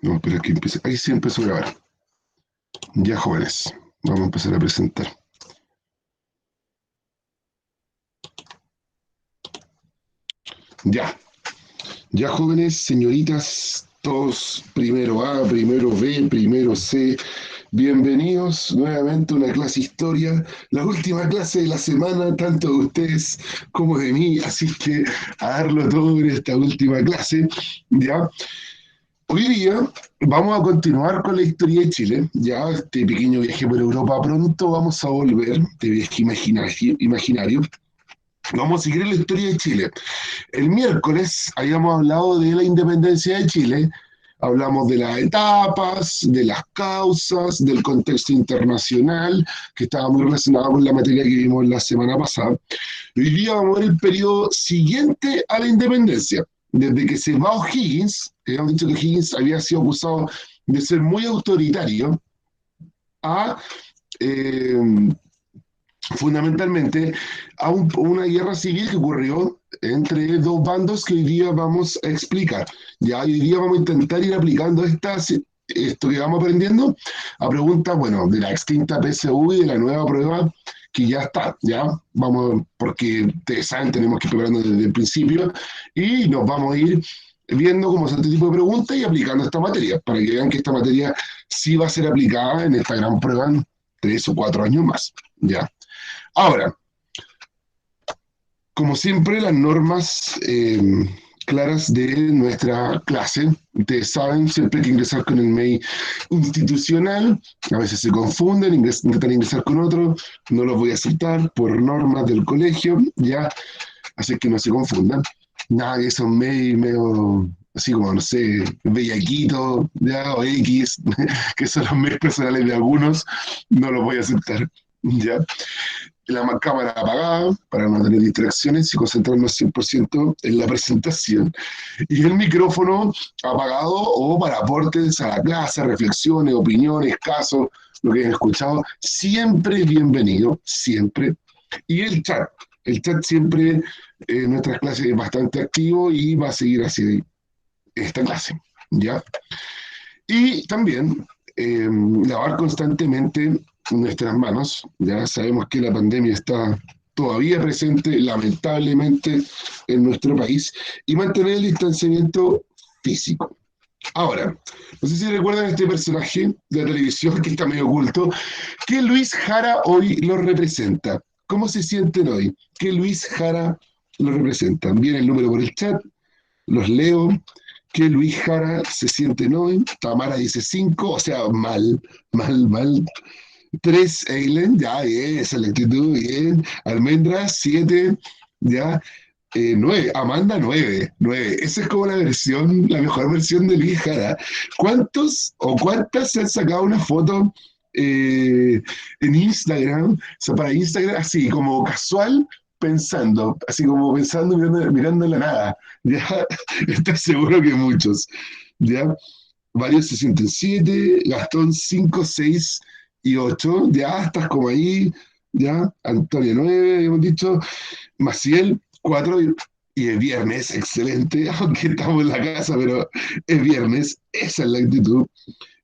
Vamos a esperar que empiece. Ahí sí empezó a grabar. Ya, jóvenes, vamos a empezar a presentar. Ya, ya, jóvenes, señoritas, todos, primero A, primero B, primero C. Bienvenidos nuevamente a una clase de historia, la última clase de la semana, tanto de ustedes como de mí, así que a darlo todo en esta última clase, ¿ya? Hoy día vamos a continuar con la historia de Chile, ya este pequeño viaje por Europa, pronto vamos a volver de viaje imaginario. Vamos a seguir la historia de Chile. El miércoles habíamos hablado de la independencia de Chile, hablamos de las etapas, de las causas, del contexto internacional, que estaba muy relacionado con la materia que vimos la semana pasada. Hoy día vamos a ver el periodo siguiente a la independencia, desde que se va O'Higgins, que habíamos dicho que O'Higgins había sido acusado de ser muy autoritario, a eh, fundamentalmente una guerra civil que ocurrió entre dos bandos que hoy día vamos a explicar. Ya hoy día vamos a intentar ir aplicando esto que vamos aprendiendo a preguntas, bueno, de la extinta PSU y de la nueva prueba que ya está, ya vamos, porque ustedes saben, tenemos que ir preparando desde el principio y nos vamos a ir viendo cómo es este tipo de preguntas y aplicando esta materia, para que vean que esta materia sí va a ser aplicada en esta gran prueba en 3 o 4 años más, ya. Ahora, como siempre, las normas claras de nuestra clase. Ustedes saben, siempre hay que ingresar con el mail institucional. A veces se confunden, intentan ingresar con otro. No los voy a aceptar por normas del colegio, ya. Así que no se confundan. Nada de esos mails medio así como, no sé, bellaquito, ya, o X, que son los mails personales de algunos, no los voy a aceptar, ya. La cámara apagada para no tener distracciones y concentrarnos 100% en la presentación. Y el micrófono apagado o para aportes a la clase, reflexiones, opiniones, casos, lo que hayan escuchado, siempre bienvenido, siempre. Y el chat siempre en nuestras clases es bastante activo y va a seguir así esta clase, ¿ya? Y también lavar constantemente nuestras manos. Ya sabemos que la pandemia está todavía presente, lamentablemente, en nuestro país, y mantener el distanciamiento físico. Ahora, no sé si recuerdan este personaje de la televisión que está medio oculto, que Luis Jara hoy lo representa. ¿Cómo se sienten hoy? Que Luis Jara lo representa. Viene el número por el chat, los leo. Que Luis Jara se siente hoy. Tamara dice 5, o sea, mal, mal, mal. 3 Eilen, ya, bien, esa es la actitud, bien. Almendra, 7, ya. 9, Amanda, 9, 9. Esa es como la versión, la mejor versión de Luis Jara. ¿Cuántos o cuántas se han sacado una foto en Instagram? O sea, para Instagram, así como casual, pensando, así como pensando, mirando la nada. Ya, estoy seguro que muchos. Ya, varios se sienten 7, Gastón 5, 6 y 8. Ya, estás como ahí. Ya, Antonio 9, hemos dicho. Maciel 4 y es viernes, excelente, aunque estamos en la casa, pero es viernes, esa es la actitud.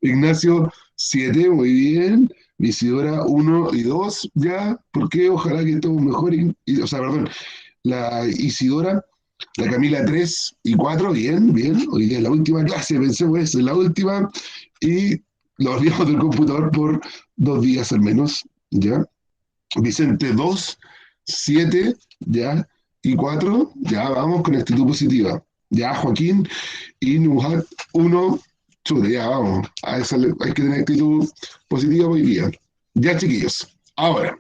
Ignacio 7, muy bien. Isidora 1 y 2, ya, porque ojalá que estemos mejor. O sea, perdón, la Isidora, la Camila 3 y 4, bien, bien. Hoy día es la última clase, pensemos eso, es la última. Y los olvidamos del computador por 2 días al menos, ya. Vicente 2, 7, ya, y 4, ya vamos con actitud positiva. Ya, Joaquín y Nuhat 1, chute, ya vamos. Hay que tener actitud positiva hoy día. Ya, chiquillos. Ahora,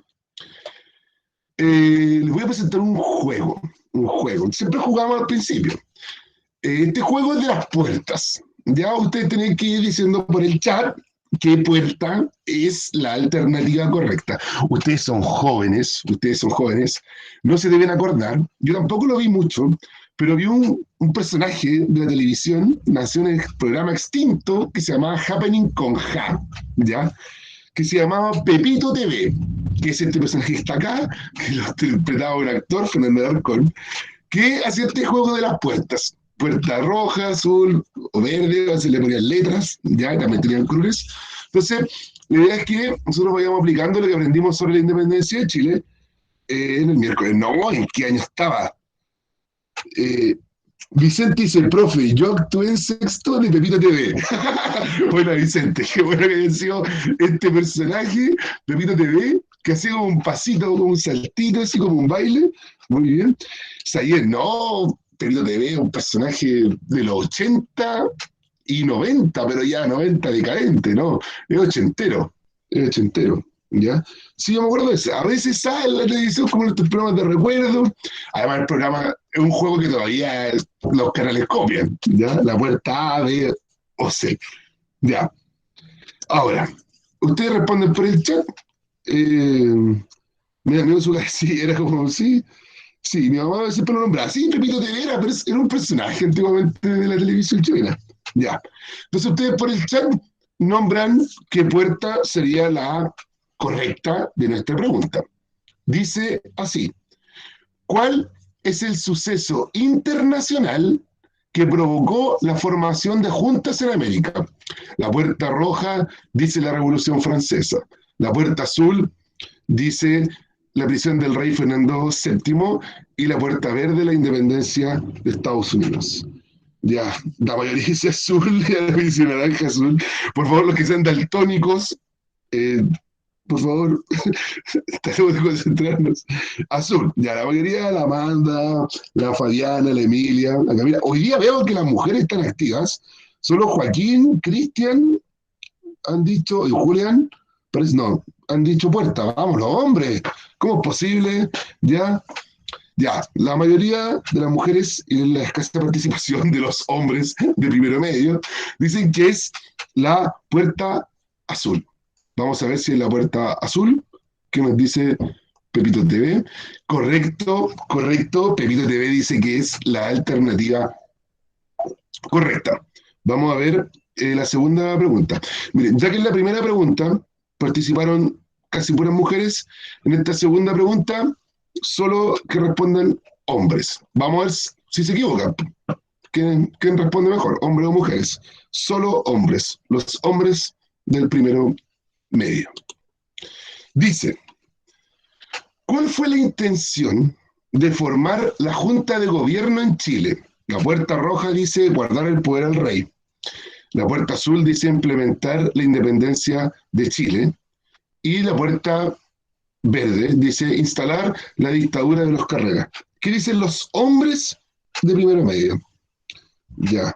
les voy a presentar un juego. Un juego. Siempre jugamos al principio. Este juego es de las puertas. Ya ustedes tienen que ir diciendo por el chat qué puerta es la alternativa correcta. Ustedes son jóvenes, no se deben acordar. Yo tampoco lo vi mucho, pero vi un personaje de la televisión, nació en el programa extinto que se llamaba Happening con Ja, ¿ya? Que se llamaba Pepito TV, que es este personaje que está acá, que lo interpretaba un actor, Fernando Arcón, que hacía este juego de las puertas. Puerta roja, azul o verde, a veces le ponían letras, ya, y también tenían cruces. Entonces, la idea es que nosotros vayamos aplicando lo que aprendimos sobre la independencia de Chile en el miércoles. No, ¿en qué año estaba? Eh, Vicente dice, profe, yo actué en sexto de Pepito TV. Bueno, Vicente, qué bueno que haya sido este personaje, Pepito TV, que hacía como un pasito, como un saltito, así como un baile. Muy bien. Sayer, no, Pepito TV, un personaje de los 80 y 90, pero ya 90 decadente, ¿no? Es ochentero, ¿ya? Sí, yo me acuerdo de eso. A veces sale en la televisión como en estos programas de recuerdo. Además, el programa es un juego que todavía los canales copian, ¿ya? La puerta A, B o C, ¿ya? Ahora, ustedes responden por el chat. Mi amigo su sí, era como, sí, sí, mi mamá siempre lo nombraba. Sí, Pepito de Vera, pero era un personaje antiguamente de la televisión chilena. Ya. Entonces ustedes por el chat nombran qué puerta sería la correcta de nuestra pregunta. Dice así, ¿cuál es el suceso internacional que provocó la formación de juntas en América? La puerta roja dice la Revolución Francesa. La puerta azul dice la prisión del rey Fernando VII y la puerta verde la independencia de Estados Unidos. Ya, la mayoría dice azul, ya dice naranja azul. Por favor, los que sean daltónicos, eh, por favor, tenemos que concentrarnos. Azul, ya la mayoría, la Amanda, la Fabiana, la Emilia, la Camila. Hoy día veo que las mujeres están activas. Solo Joaquín, Cristian han dicho, y Julián, parece, no, han dicho puerta, vamos, los hombres. ¿Cómo es posible? Ya, ya, la mayoría de las mujeres y la escasa participación de los hombres de primero medio dicen que es la puerta azul. Vamos a ver si es la puerta azul, que nos dice Pepito TV. Correcto, correcto. Pepito TV dice que es la alternativa correcta. Vamos a ver la segunda pregunta. Miren, ya que en la primera pregunta participaron casi puras mujeres, en esta segunda pregunta solo que respondan hombres. Vamos a ver si se equivocan. ¿Quién responde mejor, hombres o mujeres? Solo hombres, los hombres del primero medio. Dice, ¿cuál fue la intención de formar la Junta de Gobierno en Chile? La puerta roja dice guardar el poder al rey. La puerta azul dice implementar la independencia de Chile. Y la puerta verde dice instalar la dictadura de los Carreras. ¿Qué dicen los hombres de primero medio? Ya.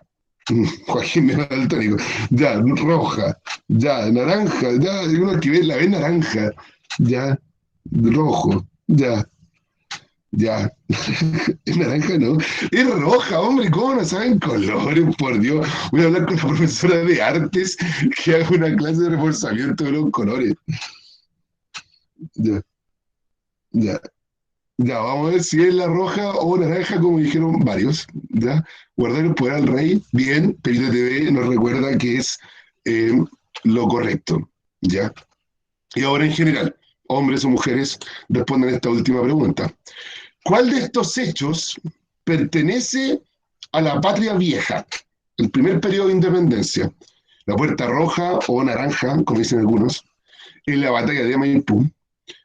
Joaquín me va al tónico. Ya, roja. Ya, naranja. Ya, uno que ve, la ve naranja. Ya, rojo. Ya, ya. Es naranja, ¿no? Es roja, hombre. ¿Cómo no saben colores? Por Dios. Voy a hablar con la profesora de artes que haga una clase de reforzamiento de los colores. Ya, ya. Ya, vamos a ver si es la roja o naranja, como dijeron varios. ¿Ya? Guardar el poder al rey. Bien, Perito TV nos recuerda que es eh, lo correcto. ¿Ya? Y ahora en general, hombres o mujeres, respondan a esta última pregunta. ¿Cuál de estos hechos pertenece a la patria vieja? El primer periodo de independencia. La puerta roja o naranja, como dicen algunos, en la batalla de Maipú.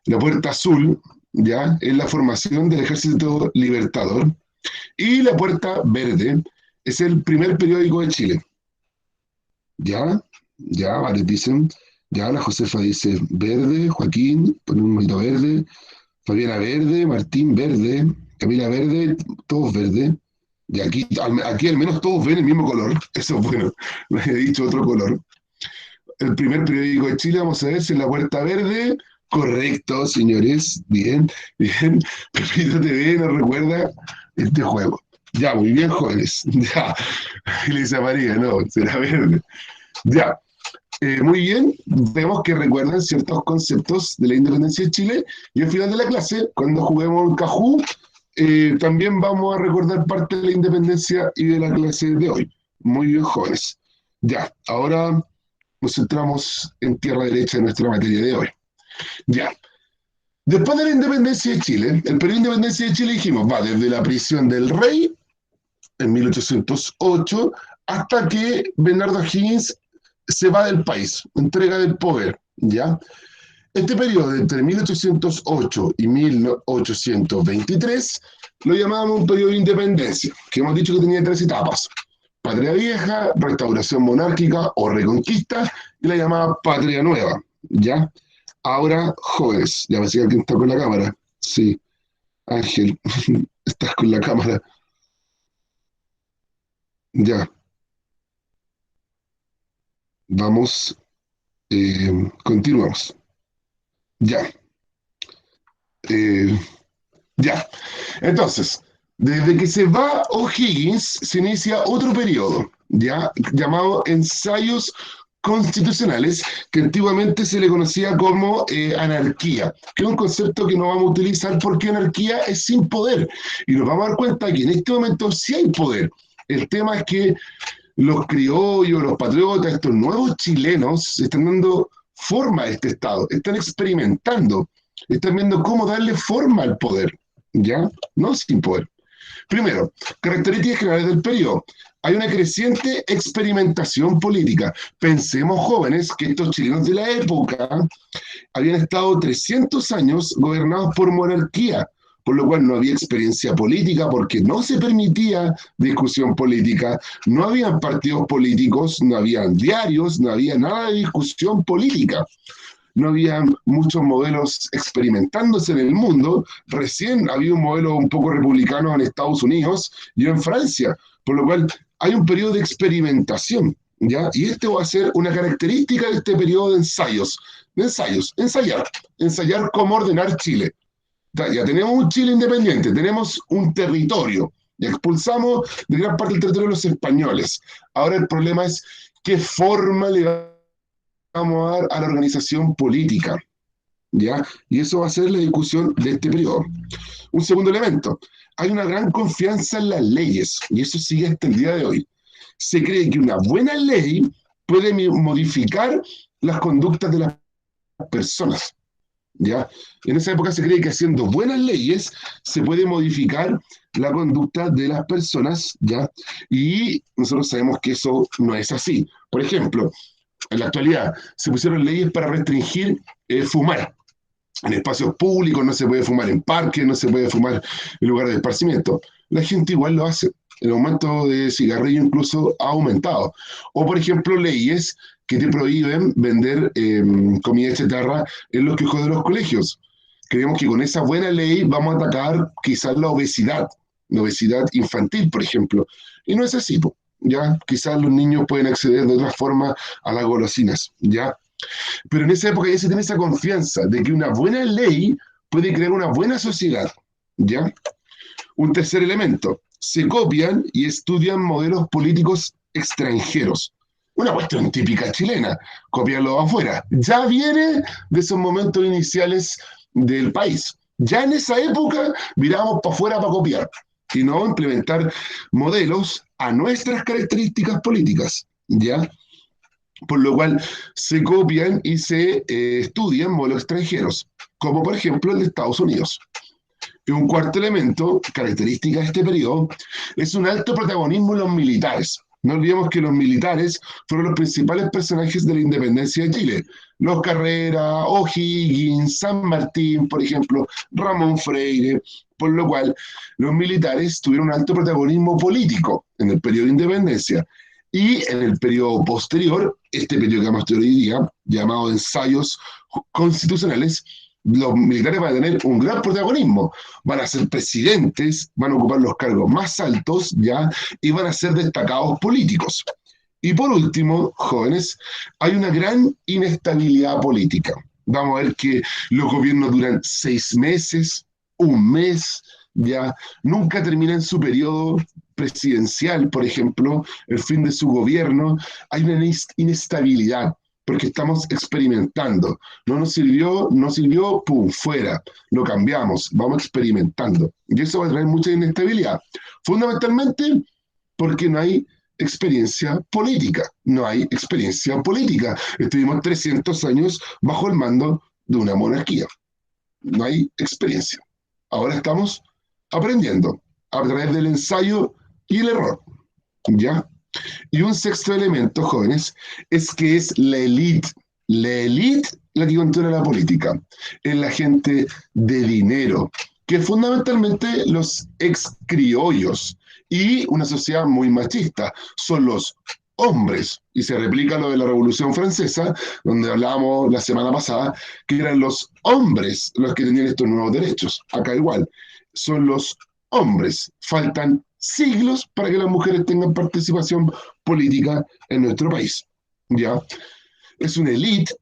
La puerta azul, ya, es la formación del Ejército Libertador. Y la puerta verde es el primer periódico de Chile. Ya, ya, vale, dicen. Ya, la Josefa dice verde, Joaquín, pone un monito verde, Fabiana verde, Martín verde, Camila verde, todos verde. Y aquí al menos todos ven el mismo color. Eso es bueno. No he dicho otro color. El primer periódico de Chile, vamos a ver si es la puerta verde. Correcto, señores. Bien, bien. Pepito TV nos recuerda este juego. Ya, muy bien, jóvenes. Ya. Elisa María, no, será verde. Ya. Muy bien, vemos que recuerdan ciertos conceptos de la independencia de Chile y al final de la clase, cuando juguemos en Cajú, también vamos a recordar parte de la independencia y de la clase de hoy. Muy bien, jóvenes. Ya, ahora nos centramos en tierra derecha en nuestra materia de hoy. Ya. Después de la independencia de Chile, el periodo de independencia de Chile dijimos, va desde la prisión del rey en 1808 hasta que Bernardo Higgins se va del país, entrega del poder, ¿ya? Este periodo entre 1808 y 1823 lo llamábamos un periodo de independencia, que hemos dicho que tenía tres etapas: Patria Vieja, Restauración Monárquica o Reconquista, y la llamada Patria Nueva, ¿ya? Ahora, jóvenes, ya me decía alguien está con la cámara. Sí, Ángel, estás con la cámara. Ya, vamos, continuamos. Ya, eh, ya. Entonces, desde que se va O'Higgins, se inicia otro periodo, ya llamado ensayos constitucionales, que antiguamente se le conocía como anarquía, que es un concepto que no vamos a utilizar porque anarquía es sin poder. Y nos vamos a dar cuenta que en este momento sí hay poder. El tema es que los criollos, los patriotas, estos nuevos chilenos están dando forma a este Estado, están experimentando, están viendo cómo darle forma al poder, ¿ya? No sin poder. Primero, características generales del periodo. Hay una creciente experimentación política. Pensemos, jóvenes, que estos chilenos de la época habían estado 300 años gobernados por monarquía, por lo cual no había experiencia política porque no se permitía discusión política, no habían partidos políticos, no habían diarios, no había nada de discusión política. No había muchos modelos experimentándose en el mundo. Recién había un modelo un poco republicano en Estados Unidos y en Francia, por lo cual hay un periodo de experimentación, ¿ya? Y este va a ser una característica de este periodo de ensayos, ensayar cómo ordenar Chile. Ya tenemos un Chile independiente, tenemos un territorio, ya expulsamos de gran parte del territorio a los españoles. Ahora el problema es qué forma le vamos a dar a la organización política, ¿ya? Y eso va a ser la discusión de este periodo. Un segundo elemento, hay una gran confianza en las leyes, y eso sigue hasta el día de hoy. Se cree que una buena ley puede modificar las conductas de las personas, ¿ya? En esa época se cree que haciendo buenas leyes se puede modificar la conducta de las personas, ¿ya? Y nosotros sabemos que eso no es así. Por ejemplo, en la actualidad se pusieron leyes para restringir fumar. En espacios públicos no se puede fumar, en parques no se puede fumar en lugares de esparcimiento. La gente igual lo hace. El aumento de cigarrillo incluso ha aumentado. O, por ejemplo, leyes que te prohíben vender comida chatarra en los quejos de los colegios. Creemos que con esa buena ley vamos a atacar quizás la obesidad infantil, por ejemplo. Y no es así, ¿ya? Quizás los niños pueden acceder de otra forma a las golosinas, ¿ya? Pero en esa época ya se tiene esa confianza de que una buena ley puede crear una buena sociedad, ¿ya? Un tercer elemento, se copian y estudian modelos políticos extranjeros. Una cuestión típica chilena, copiarlo afuera. Ya viene de esos momentos iniciales del país. Ya en esa época miramos para afuera para copiar y no implementar modelos a nuestras características políticas, ¿ya? Por lo cual se copian y se estudian modelos extranjeros, como por ejemplo el de Estados Unidos. Y un cuarto elemento, característica de este periodo, es un alto protagonismo en los militares. No olvidemos que los militares fueron los principales personajes de la independencia de Chile. Los Carrera, O'Higgins, San Martín, por ejemplo, Ramón Freire, por lo cual los militares tuvieron un alto protagonismo político en el periodo de independencia. Y en el periodo posterior, este periodo que vamos a estudiar hoy día, llamado ensayos constitucionales, los militares van a tener un gran protagonismo, van a ser presidentes, van a ocupar los cargos más altos, ¿ya? Y van a ser destacados políticos. Y por último, jóvenes, hay una gran inestabilidad política. Vamos a ver que los gobiernos duran 6 meses, un mes, ya nunca terminan su periodo presidencial, por ejemplo, el fin de su gobierno. Hay una inestabilidad porque estamos experimentando. No nos sirvió, no sirvió, pum, fuera. Lo cambiamos, vamos experimentando. Y eso va a traer mucha inestabilidad. Fundamentalmente porque no hay experiencia política. No hay experiencia política. Estuvimos 300 años bajo el mando de una monarquía. No hay experiencia. Ahora estamos aprendiendo a través del ensayo y el error. ¿Ya? Y un sexto elemento, jóvenes, es que es la élite la que controla la política, es la gente de dinero, que fundamentalmente los ex criollos y una sociedad muy machista, son los hombres, y se replica lo de la Revolución Francesa, donde hablábamos la semana pasada, que eran los hombres los que tenían estos nuevos derechos, acá igual, son los hombres, faltan siglos para que las mujeres tengan participación política en nuestro país. ¿Ya? Es una élite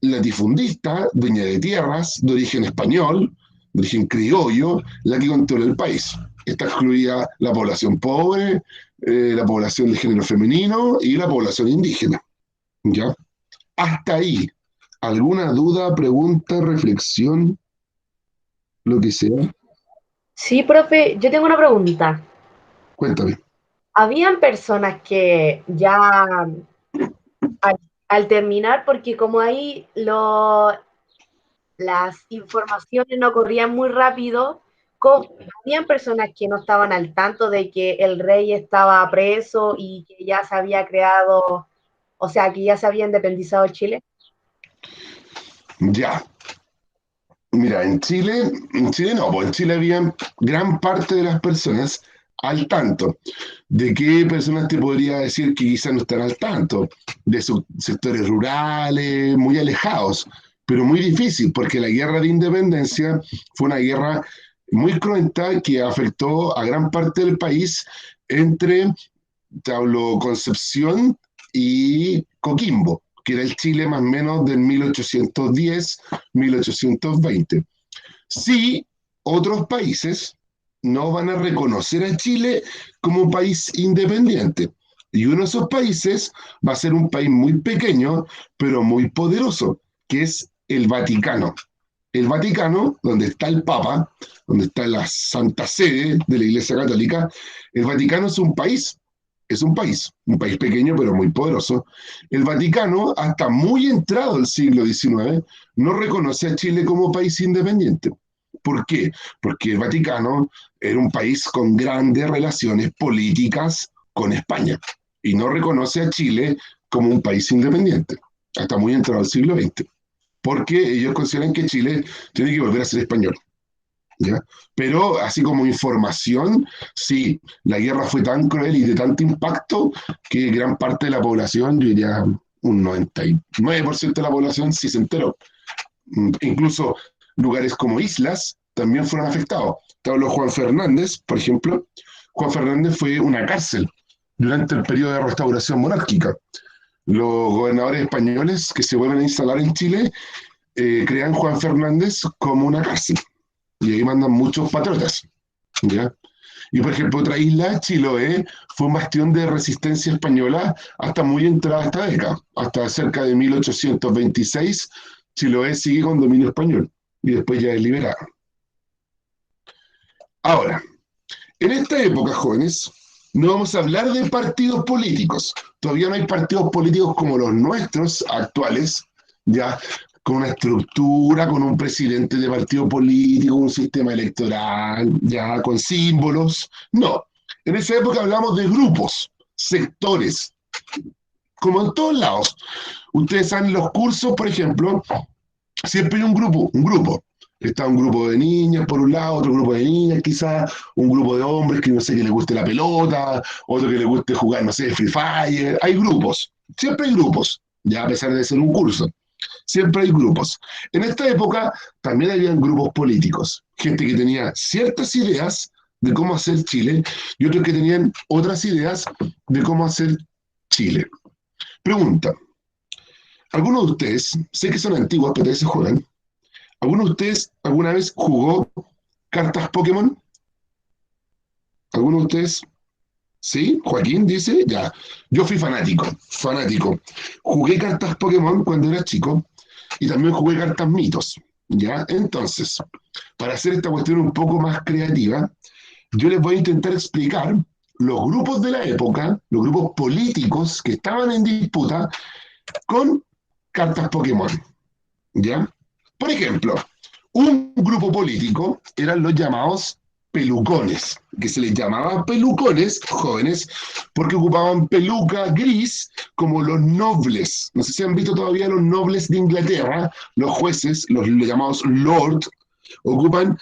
latifundista, dueña de tierras, de origen español, de origen criollo, la que controla el país. Está excluida la población pobre, la población de género femenino y la población indígena. ¿Ya? Hasta ahí. ¿Alguna duda, pregunta, reflexión, lo que sea? Sí, profe, yo tengo una pregunta. Cuéntame. Habían personas que ya al terminar, porque como ahí las informaciones no corrían muy rápido, habían personas que no estaban al tanto de que el rey estaba preso y que ya se había creado, o sea, que ya se había independizado Chile. Ya. Mira, en Chile no, pues en Chile había gran parte de las personas al tanto. ¿De qué personas te podría decir que quizás no están al tanto? De sus sectores rurales, muy alejados, pero muy difícil, porque la guerra de independencia fue una guerra muy cruenta que afectó a gran parte del país entre, te hablo, Concepción y Coquimbo, que era el Chile más o menos del 1810, 1820. Sí, otros países no van a reconocer a Chile como un país independiente. Y uno de esos países va a ser un país muy pequeño, pero muy poderoso, que es el Vaticano. El Vaticano, donde está el Papa, donde está la Santa Sede de la Iglesia Católica, el Vaticano un país pequeño pero muy poderoso. El Vaticano, hasta muy entrado el siglo XIX, no reconoce a Chile como país independiente. ¿Por qué? Porque el Vaticano era un país con grandes relaciones políticas con España y no reconoce a Chile como un país independiente, hasta muy entrado el siglo XX, porque ellos consideran que Chile tiene que volver a ser español. ¿Ya? Pero así como información, sí, la guerra fue tan cruel y de tanto impacto que gran parte de la población, yo diría un 99% de la población sí se enteró. Incluso lugares como islas también fueron afectados. Te hablo Juan Fernández, por ejemplo. Juan Fernández fue una cárcel durante el periodo de restauración monárquica. Los gobernadores españoles que se vuelven a instalar en Chile crean Juan Fernández como una cárcel y ahí mandan muchos patriotas. ¿Ya? Y por ejemplo, otra isla, Chiloé, fue un bastión de resistencia española hasta muy entrada esta década. Hasta cerca de 1826, Chiloé sigue con dominio español y después ya es liberada. Ahora, en esta época, jóvenes, no vamos a hablar de partidos políticos. Todavía no hay partidos políticos como los nuestros actuales, ya con una estructura, con un presidente de partido político, un sistema electoral, ya con símbolos. No, en esa época hablamos de grupos, sectores, como en todos lados. Ustedes saben los cursos, por ejemplo, siempre hay un grupo. Está un grupo de niñas por un lado, otro grupo de niñas quizás, un grupo de hombres que no sé que les guste la pelota, otro que les guste jugar, no sé, Free Fire. Hay grupos, siempre hay grupos, ya a pesar de ser un curso. Siempre hay grupos. En esta época también habían grupos políticos, gente que tenía ciertas ideas de cómo hacer Chile y otros que tenían otras ideas de cómo hacer Chile. Pregunta, ¿algunos de ustedes, sé que son antiguos, pero se juegan, ¿alguno de ustedes alguna vez jugó cartas Pokémon? ¿Alguno de ustedes? ¿Sí? Joaquín dice, ya. Yo fui fanático, fanático. Jugué cartas Pokémon cuando era chico y también jugué cartas mitos, ¿ya? Entonces, para hacer esta cuestión un poco más creativa, yo les voy a intentar explicar los grupos de la época, los grupos políticos que estaban en disputa con cartas Pokémon, ¿ya? Por ejemplo, un grupo político eran los llamados pelucones, que se les llamaba pelucones, jóvenes, porque ocupaban peluca gris como los nobles. No sé si han visto todavía los nobles de Inglaterra, los jueces, los llamados lord, ocupan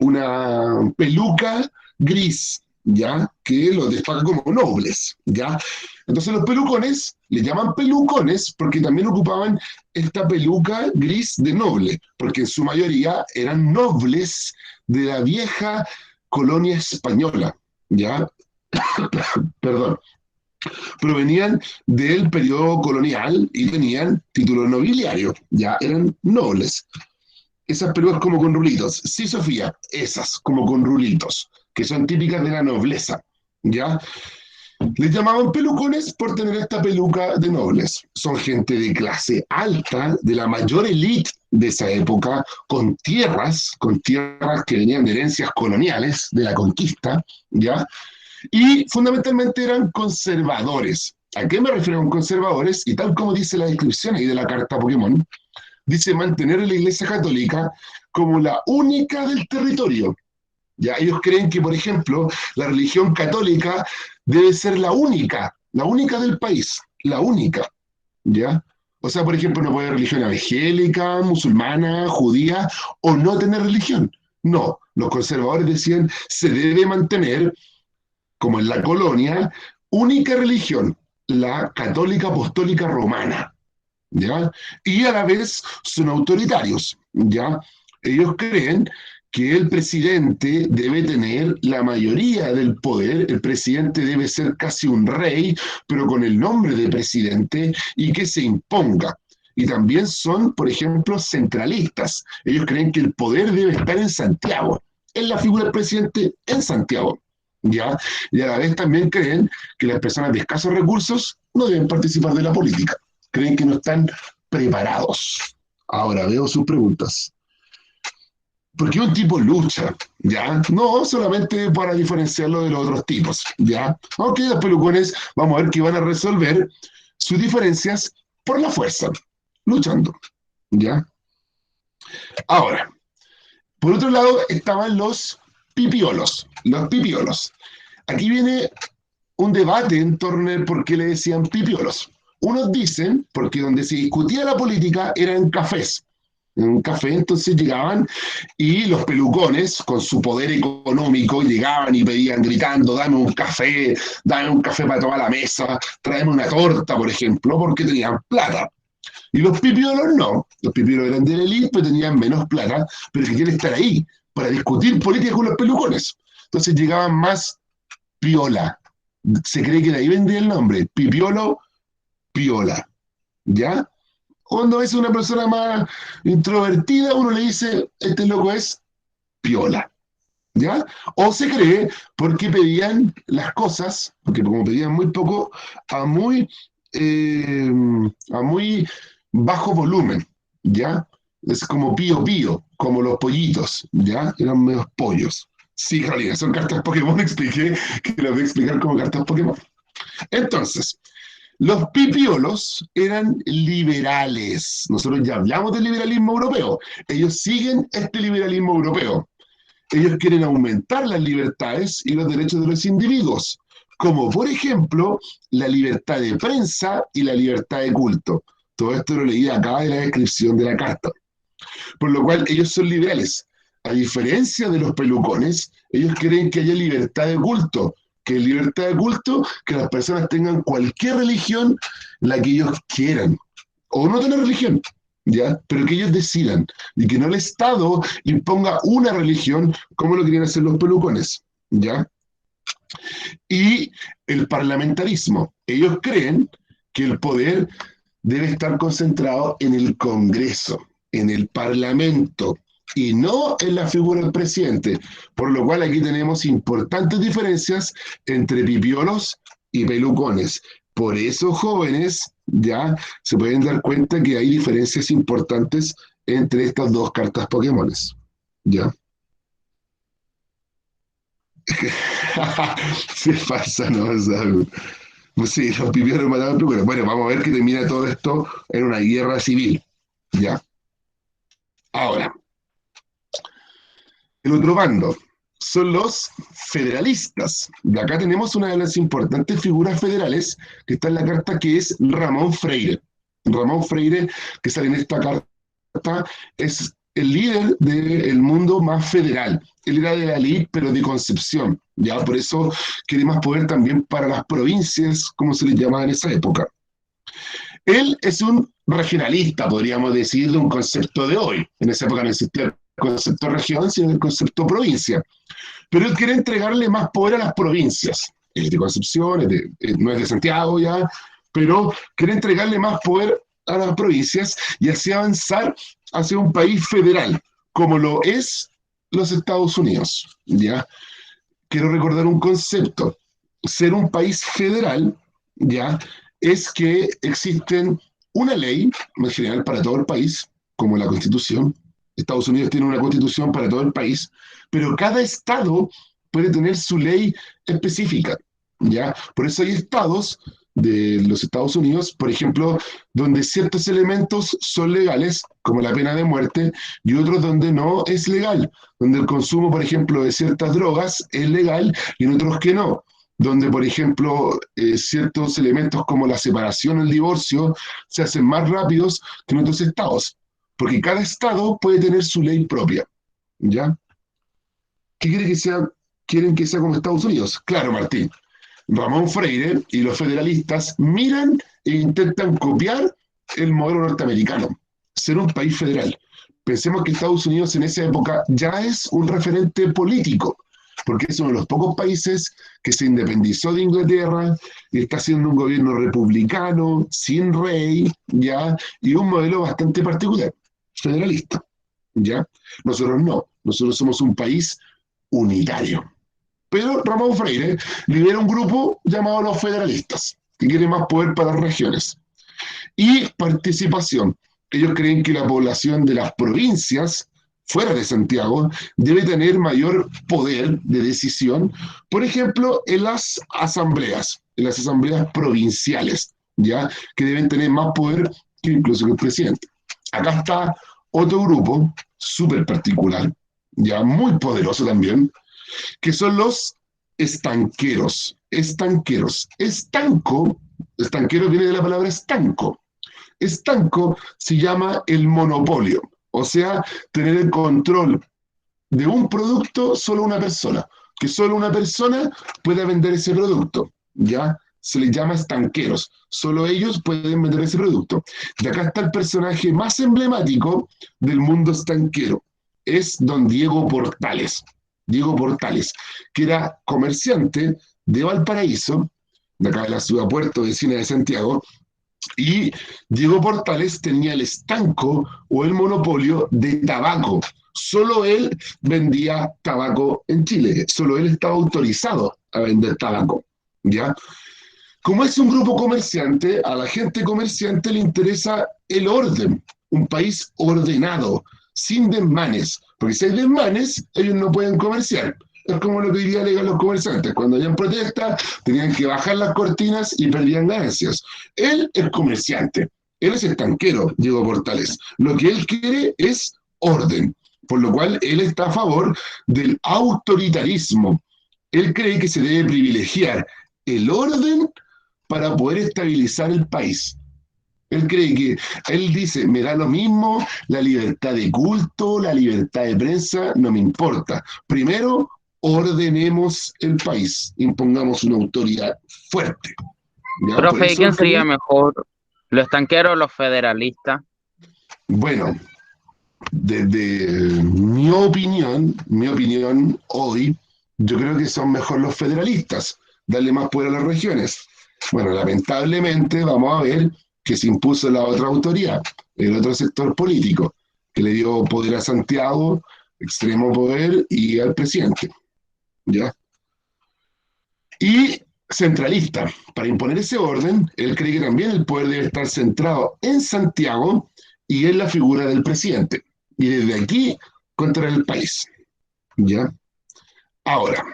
una peluca gris, ¿ya? Que los destaca como nobles, ¿ya? Entonces los pelucones le llaman pelucones porque también ocupaban esta peluca gris de noble, porque en su mayoría eran nobles de la vieja colonia española, ¿ya? Perdón. Provenían del periodo colonial y tenían título nobiliario, ya eran nobles. Esas pelucas como con rulitos. Sí, Sofía, esas como con rulitos, que son típicas de la nobleza, ¿ya? Les llamaban pelucones por tener esta peluca de nobles. Son gente de clase alta, de la mayor élite de esa época, con tierras que venían de herencias coloniales, de la conquista, ¿ya? Y fundamentalmente eran conservadores. ¿A qué me refiero con conservadores? Y tal como dice la descripción ahí de la carta Pokémon, dice mantener a la Iglesia Católica como la única del territorio. ¿Ya? Ellos creen que, por ejemplo, la religión católica debe ser la única del país, la única. ¿Ya? O sea, por ejemplo, no puede haber religión evangélica, musulmana, judía, o no tener religión. No, los conservadores decían se debe mantener, como en la colonia, única religión, la católica apostólica romana. ¿Ya? Y a la vez son autoritarios, ¿ya? Ellos creen que el presidente debe tener la mayoría del poder, el presidente debe ser casi un rey, pero con el nombre de presidente y que se imponga. Y también son, por ejemplo, centralistas. Ellos creen que el poder debe estar en Santiago, en la figura del presidente en Santiago. ¿Ya? Y a la vez también creen que las personas de escasos recursos no deben participar de la política. Creen que no están preparados. Ahora veo sus preguntas. ¿Por qué un tipo lucha? ¿Ya? No solamente para diferenciarlo de los otros tipos, ¿ya? Aunque los pelucones vamos a ver que van a resolver sus diferencias por la fuerza, luchando, ¿ya? Ahora, por otro lado estaban los pipiolos, los pipiolos. Aquí viene un debate en torno a por qué le decían pipiolos. Unos dicen, porque donde se discutía la política era en cafés. En un café entonces llegaban y los pelucones, con su poder económico, llegaban y pedían gritando, dame un café para toda la mesa, tráeme una torta, por ejemplo, porque tenían plata. Y los pipiolos no. Los pipiolos eran de la élite, pero tenían menos plata, pero que quieren estar ahí para discutir política con los pelucones. Entonces llegaban más piola. Se cree que de ahí vendría el nombre, pipiolo, piola, ¿ya? Cuando es una persona más introvertida, uno le dice, este loco es piola, ¿ya? O se cree porque pedían las cosas, porque como pedían muy poco, a muy, eh, a muy bajo volumen, ¿ya? Es como pío pío, como los pollitos, ¿ya? Eran menos pollos. Sí, Carolina, son cartas Pokémon, expliqué que las voy a explicar como cartas Pokémon. Entonces, los pipiolos eran liberales. Nosotros ya hablamos del liberalismo europeo. Ellos siguen este liberalismo europeo. Ellos quieren aumentar las libertades y los derechos de los individuos, como por ejemplo la libertad de prensa y la libertad de culto. Todo esto lo leí acá de la descripción de la carta. Por lo cual ellos son liberales. A diferencia de los pelucones, ellos creen que haya libertad de culto, que libertad de culto, que las personas tengan cualquier religión, la que ellos quieran, o no tener religión, ¿ya? Pero que ellos decidan, y que no el Estado imponga una religión como lo querían hacer los pelucones, ¿ya? Y el parlamentarismo. Ellos creen que el poder debe estar concentrado en el Congreso, en el Parlamento, y no en la figura del presidente. Por lo cual aquí tenemos importantes diferencias entre pipiolos y pelucones. Por eso, jóvenes, ya se pueden dar cuenta que hay diferencias importantes entre estas dos cartas Pokémones. ¿Ya? Si es falsa, no es algo. Pues sí, los pipiolos mataban pelucones. Bueno, vamos a ver que termina todo esto en una guerra civil. ¿Ya? Ahora, el otro bando. son los federalistas. De acá tenemos una de las importantes figuras federales que está en la carta, que es Ramón Freire. Ramón Freire, que sale en esta carta, es el líder del mundo más federal. Él era de la elite, pero de Concepción. Ya por eso quiere más poder también para las provincias, como se les llamaba en esa época. Él es un regionalista, podríamos decir, de un concepto de hoy. En esa época no existía el concepto región, sino el concepto provincia. Pero él quiere entregarle más poder a las provincias. Es de Concepción, no es de Santiago ya, pero quiere entregarle más poder a las provincias y así avanzar hacia un país federal, como lo es los Estados Unidos. ¿Ya? Quiero recordar un concepto. Ser un país federal, ¿ya?, es que existen una ley en general para todo el país, como la Constitución. Estados Unidos tiene una Constitución para todo el país, pero cada estado puede tener su ley específica, ¿ya? Por eso hay estados de los Estados Unidos, por ejemplo, donde ciertos elementos son legales, como la pena de muerte, y otros donde no es legal, donde el consumo, por ejemplo, de ciertas drogas es legal y en otros que no, donde, por ejemplo, ciertos elementos como la separación o el divorcio se hacen más rápidos que en otros estados, porque cada estado puede tener su ley propia, ¿ya? ¿Qué quiere que sea, quieren que sea como Estados Unidos? Claro, Martín. Ramón Freire y los federalistas miran e intentan copiar el modelo norteamericano, ser un país federal. Pensemos que Estados Unidos en esa época ya es un referente político, porque es uno de los pocos países que se independizó de Inglaterra y está haciendo un gobierno republicano, sin rey, ¿ya? Y un modelo bastante particular, federalista, ¿ya? Nosotros no, nosotros somos un país unitario. Pero Ramón Freire lidera un grupo llamado los federalistas, que quiere más poder para las regiones. Y participación. Ellos creen que la población de las provincias, fuera de Santiago, debe tener mayor poder de decisión, por ejemplo, en las asambleas provinciales, ¿ya? Que deben tener más poder que incluso el presidente. Acá está otro grupo, súper particular, ya muy poderoso también, que son los estanqueros. Estanqueros. Estanquero viene de la palabra estanco. Estanco se llama el monopolio, o sea, tener el control de un producto solo una persona, que solo una persona pueda vender ese producto, ¿ya? Se les llama estanqueros, solo ellos pueden vender ese producto. De acá está el personaje más emblemático del mundo estanquero, es don Diego Portales. Diego Portales, que era comerciante de Valparaíso, de acá de la ciudad puerto vecina de Santiago, y Diego Portales tenía el estanco o el monopolio de tabaco. Solo él vendía tabaco en Chile, solo él estaba autorizado a vender tabaco, ¿ya? Como es un grupo comerciante, a la gente comerciante le interesa el orden, un país ordenado, sin desmanes, porque si hay desmanes, ellos no pueden comerciar. Es como lo que hoy día alegan los comerciantes. Cuando hayan protesta, tenían que bajar las cortinas y perdían ganancias. Él es comerciante, él es estanquero, Diego Portales. Lo que él quiere es orden, por lo cual él está a favor del autoritarismo. Él cree que se debe privilegiar el orden para poder estabilizar el país. Él cree que, él dice, me da lo mismo la libertad de culto, la libertad de prensa, no me importa. Primero, ordenemos el país, impongamos una autoridad fuerte. ¿Ya? Por Profe, ¿y eso quién él cree, sería mejor? ¿Los estanqueros o los federalistas? bueno, desde mi opinión hoy, yo creo que son mejor los federalistas, darle más poder a las regiones. Bueno, lamentablemente vamos a ver que se impuso la otra autoridad, el otro sector político, que le dio poder a Santiago, extremo poder, y al presidente, ¿ya? Y centralista, para imponer ese orden, él cree que también el poder debe estar centrado en Santiago y en la figura del presidente, y desde aquí contra el país, ¿ya? Ahora,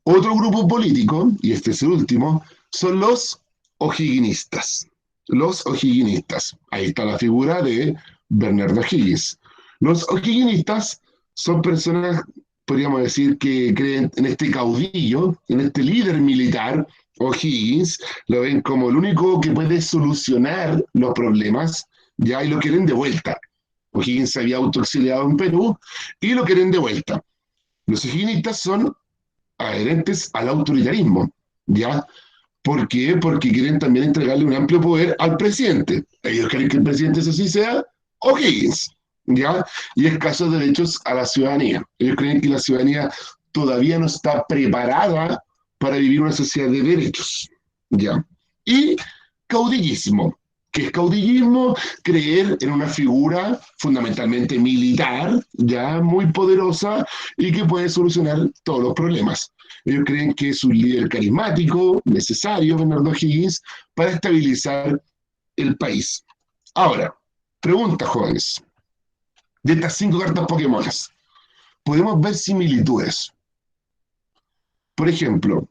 otro grupo político, y este es el último, son los o'higginistas. Los o'higginistas. Ahí está la figura de Bernardo Higgins. Los o'higginistas son personas podríamos decir que creen en este caudillo, en este líder militar, O'Higgins, lo ven como el único que puede solucionar los problemas, ya, y lo quieren de vuelta. O'Higgins se había autoexiliado en Perú y lo quieren de vuelta. Los higienistas son adherentes al autoritarismo, ¿ya? ¿Por qué? Porque quieren también entregarle un amplio poder al presidente. Ellos quieren que el presidente, eso sí, sea O'Higgins, ¿ya? Y escasos derechos a la ciudadanía. Ellos creen que la ciudadanía todavía no está preparada para vivir una sociedad de derechos, ¿ya? Y caudillismo. ¿Qué es caudillismo? Creer en una figura fundamentalmente militar, ya muy poderosa y que puede solucionar todos los problemas. Ellos creen que es un líder carismático, necesario, Bernardo Higgins, para estabilizar el país. Ahora, pregunta, jóvenes. De estas 5 cartas Pokémonas, podemos ver similitudes. Por ejemplo,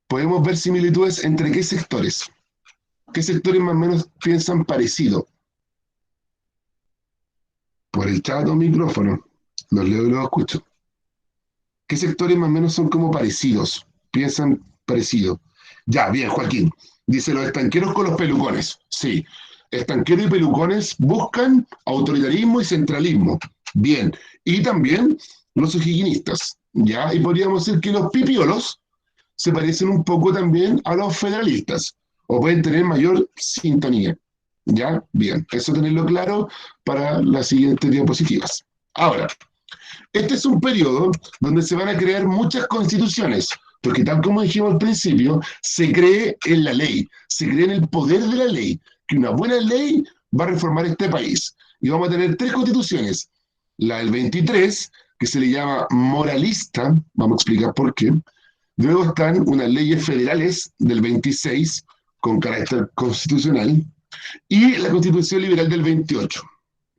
podemos ver similitudes entre qué sectores. ¿Qué sectores más o menos piensan parecido? Por el chat o micrófono. Los leo y los escucho. ¿Qué sectores más o menos son como parecidos? Piensan parecido. Ya, bien, Joaquín. Dice los estanqueros con los pelucones. Sí, estanqueros y pelucones buscan autoritarismo y centralismo. Bien. Y también los o'higginistas. Ya, y podríamos decir que los pipiolos se parecen un poco también a los federalistas. O pueden tener mayor sintonía. ¿Ya? Bien, eso tenerlo claro para las siguientes diapositivas. Ahora, este es un periodo donde se van a crear muchas constituciones, porque tal como dijimos al principio, se cree en la ley, se cree en el poder de la ley, que una buena ley va a reformar este país. Y vamos a tener 3 constituciones. La del 23, que se le llama moralista, vamos a explicar por qué. Luego están unas leyes federales del 26, con carácter constitucional, y la Constitución Liberal del 28.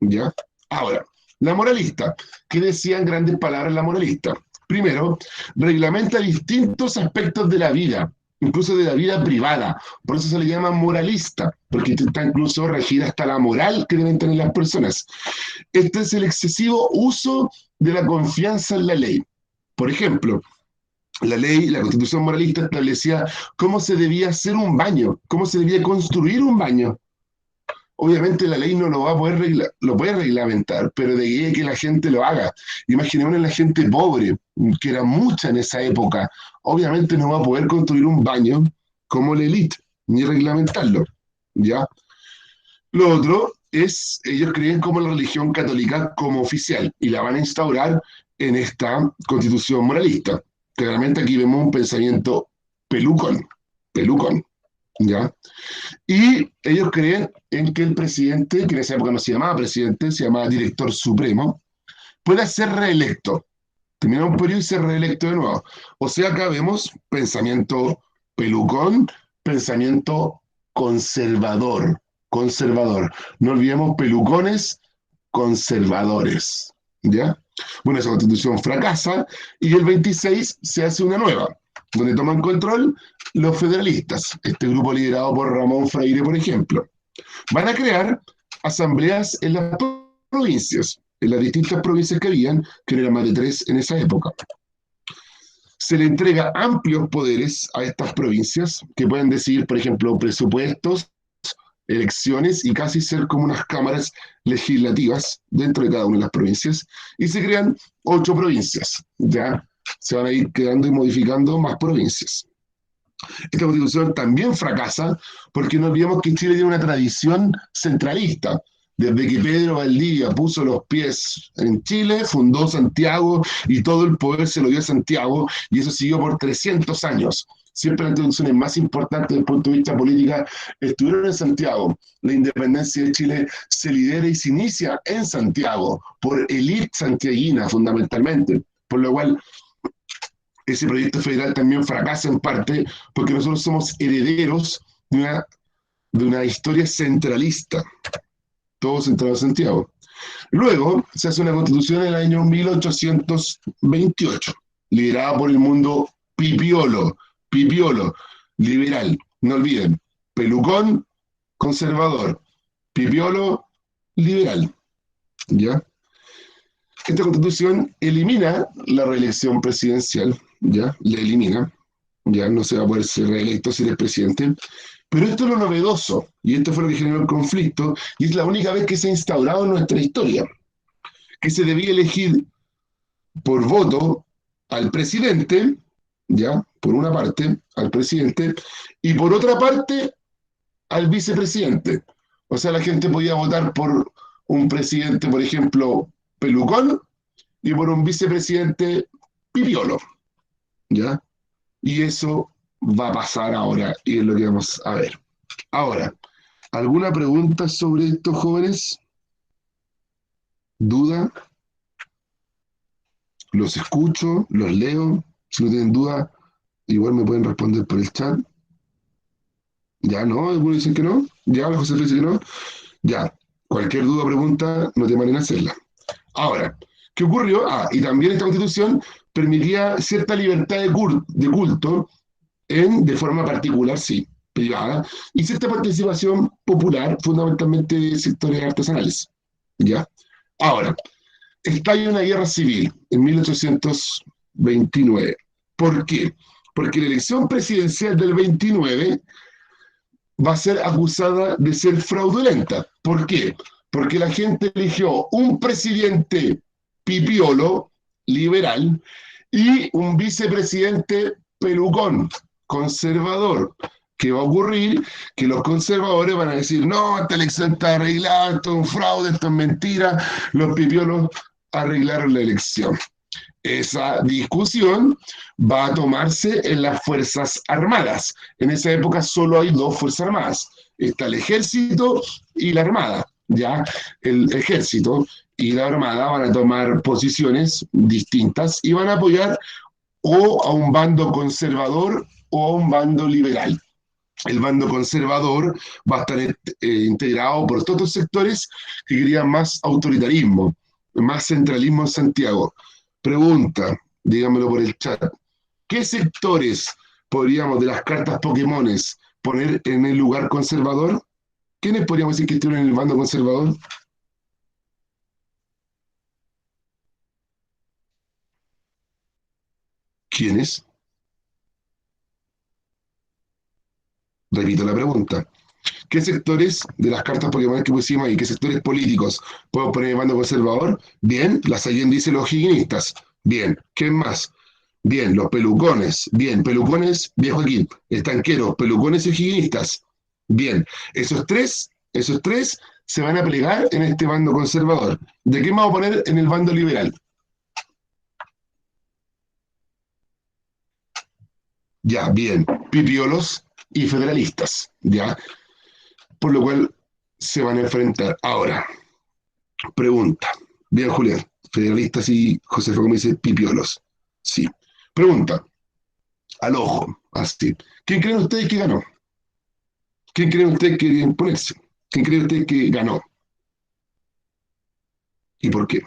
¿Ya? Ahora, la moralista. ¿Qué decían grandes palabras la moralista? Primero, reglamenta distintos aspectos de la vida, incluso de la vida privada. Por eso se le llama moralista, porque está incluso regida hasta la moral que deben tener las personas. Este es el excesivo uso de la confianza en la ley. Por ejemplo, la ley, la Constitución moralista establecía cómo se debía hacer un baño, cómo se debía construir un baño. Obviamente la ley no lo va a poder lo puede reglamentar, pero de ahí que la gente lo haga. Imaginemos a la gente pobre, que era mucha en esa época. Obviamente no va a poder construir un baño como la élite, ni reglamentarlo. ¿Ya? Lo otro es, ellos creen como la religión católica como oficial, y la van a instaurar en esta constitución moralista. Claramente aquí vemos un pensamiento pelucón, pelucón. ¿Ya? Y ellos creen en que el presidente, que en esa época no se llamaba presidente, se llamaba director supremo, pueda ser reelecto. Termina un periodo y ser reelecto de nuevo. O sea, acá vemos pensamiento pelucón, pensamiento conservador. Conservador. No olvidemos pelucones conservadores. ¿Ya? Bueno, esa constitución fracasa y el 26 se hace una nueva, donde toman control los federalistas, este grupo liderado por Ramón Freire, por ejemplo. Van a crear asambleas en las provincias, en las distintas provincias que habían, que no eran más de 3 en esa época. Se le entrega amplios poderes a estas provincias, que pueden decidir, por ejemplo, presupuestos, elecciones y casi ser como unas cámaras legislativas dentro de cada una de las provincias, y se crean 8 provincias, ya se van a ir quedando y modificando más provincias. Esta constitución también fracasa porque no olvidemos que Chile tiene una tradición centralista. Desde que Pedro Valdivia puso los pies en Chile, fundó Santiago y todo el poder se lo dio a Santiago, y eso siguió por 300 años. Siempre las instituciones más importantes desde el punto de vista político estuvieron en Santiago. La independencia de Chile se lidera y se inicia en Santiago, por élite santiaguina fundamentalmente, por lo cual ese proyecto federal también fracasa en parte porque nosotros somos herederos de una historia centralista, todo centrado en Santiago. Luego se hace una constitución en el año 1828, liderada por el mundo pipiolo, pipiolo, liberal. No olviden, pelucón, conservador, pipiolo, liberal. ¿Ya? esta constitución elimina la reelección presidencial, ya, la elimina, ya no se va a poder ser reelecto si eres presidente. Pero esto es lo novedoso, y esto fue lo que generó el conflicto, y es la única vez que se ha instaurado en nuestra historia, que se debía elegir por voto al presidente, ya, por una parte, al presidente, y por otra parte, al vicepresidente. O sea, la gente podía votar por un presidente, por ejemplo, pelucón, y por un vicepresidente pipiolo, ¿ya? Y eso va a pasar ahora, y es lo que vamos a ver. Ahora, ¿alguna pregunta sobre estos jóvenes? ¿Duda? Los escucho, los leo. Si no tienen duda, igual me pueden responder por el chat. Ya no, algunos dicen que no. Ya, José Luis dice que no. Ya, cualquier duda o pregunta, no te en hacerla. Ahora, ¿qué ocurrió? Y también esta constitución permitía cierta libertad de culto de forma particular, sí, privada, y cierta participación popular, fundamentalmente de sectores artesanales. ¿Ya? Ahora, estalla una guerra civil en 1829. ¿Por qué? Porque la elección presidencial del 29 va a ser acusada de ser fraudulenta. ¿Por qué? Porque la gente eligió un presidente pipiolo, liberal, y un vicepresidente pelucón, conservador. ¿Qué va a ocurrir? Que los conservadores van a decir, no, esta elección está arreglada, esto es un fraude, esto es mentira, los pipiolos arreglaron la elección. Esa discusión va a tomarse en las Fuerzas Armadas. En esa época solo hay dos Fuerzas Armadas. Está el Ejército y la Armada. ¿Ya? El Ejército y la Armada van a tomar posiciones distintas y van a apoyar o a un bando conservador o a un bando liberal. El bando conservador va a estar integrado por todos los sectores que querían más autoritarismo, más centralismo en Santiago. Pregunta, díganmelo por el chat. ¿Qué sectores podríamos de las cartas Pokémones poner en el lugar conservador? ¿Quiénes podríamos decir que estuvieron en el bando conservador? ¿Quiénes? Repito la pregunta. ¿Qué sectores de las cartas Pokémon que pusimos ahí, qué sectores políticos podemos poner en el bando conservador? Bien, la Sayen dice los higuinistas. Bien, ¿qué más? Bien, los pelucones. Bien, pelucones, viejo aquí. Estanqueros, pelucones y higuinistas. Bien, esos tres se van a plegar en este bando conservador. ¿De qué vamos a poner en el bando liberal? Ya, bien, pipiolos y federalistas, ¿ya? Por lo cual se van a enfrentar. Ahora, pregunta. Bien, Julián, federalistas y José Fago me dice pipiolos. Sí. Pregunta, al ojo, así. ¿Quién creen ustedes que ganó? ¿Quién creen ustedes que quería imponerse? ¿Quién creen ustedes que ganó? ¿Y por qué?